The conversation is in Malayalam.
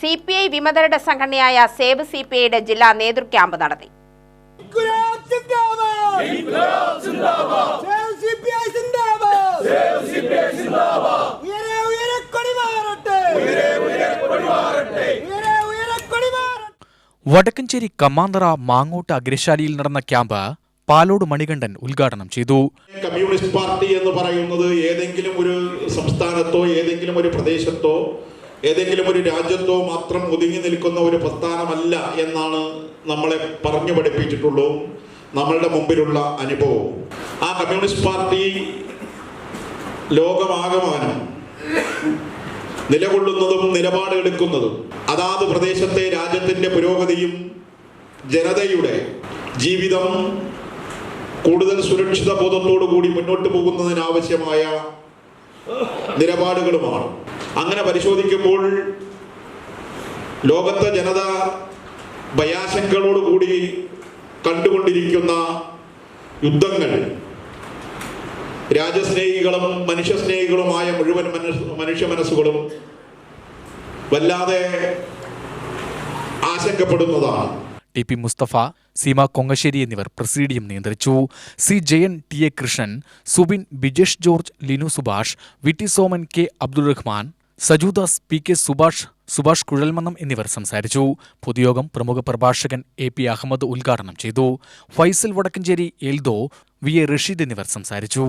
CPI വിമതരുടെ സംഘടനയായ സേവ് CPIയുടെ ജില്ലാ നേതൃ ക്യാമ്പ് നടത്തി. വടക്കഞ്ചേരി കമാന്തറ മാങ്ങോട്ട് അഗ്രശാലയിൽ നടന്ന ക്യാമ്പ് പാലോട് മണികണ്ഠൻ ഉദ്ഘാടനം ചെയ്തു. കമ്മ്യൂണിസ്റ്റ് പാർട്ടി എന്ന് പറയുന്നത് ഏതെങ്കിലും ഒരു സംസ്ഥാനത്തോ ഏതെങ്കിലും ഒരു പ്രദേശത്തോ ഏതെങ്കിലും ഒരു രാജ്യത്തോ മാത്രം ഒതുങ്ങി നിൽക്കുന്ന ഒരു പ്രസ്ഥാനമല്ല എന്നാണ് നമ്മളെ പറഞ്ഞു പഠിപ്പിച്ചിട്ടുള്ളൂ നമ്മളുടെ മുമ്പിലുള്ള അനുഭവം. ആ കമ്മ്യൂണിസ്റ്റ് പാർട്ടി ലോകമാകമാനം നിലകൊള്ളുന്നതും നിലപാടെടുക്കുന്നതും അതാത് പ്രദേശത്തെ രാജ്യത്തിന്റെ പുരോഗതിയും ജനതയുടെ ജീവിതം കൂടുതൽ സുരക്ഷിത ബോധത്തോടു കൂടി മുന്നോട്ട് പോകുന്നതിനാവശ്യമായ നിലപാടുകളുമാണ്. അങ്ങനെ പരിശോധിക്കുമ്പോൾ ലോകത്തെ ജനത ഭയാശങ്കകളോടുകൂടി കണ്ടുകൊണ്ടിരിക്കുന്ന യുദ്ധങ്ങൾ രാജ്യസ്നേഹികളും മനുഷ്യസ്നേഹികളുമായ മുഴുവൻ മനുഷ്യ മനസ്സുകളും വല്ലാതെ ആശങ്കപ്പെടുന്നതാണ്. TP മുസ്തഫ, സീമ കൊങ്ങശ്ശേരി എന്നിവർ പ്രസിഡിയം നിയന്ത്രിച്ചു. C. Jayan, T. A. Krishnan, Subin, Bijesh George, Linu Subhash, VT Soman, K. Abdul Rahman, Sajudas, PK Subhash Kuzhalmannam എന്നിവർ സംസാരിച്ചു. പൊതുയോഗം പ്രമുഖ പ്രഭാഷകൻ AP അഹമ്മദ് ഉദ്ഘാടനം ചെയ്തു. ഫൈസൽ വടക്കഞ്ചേരി, എൽദോ, VA റഷീദ് എന്നിവർ സംസാരിച്ചു.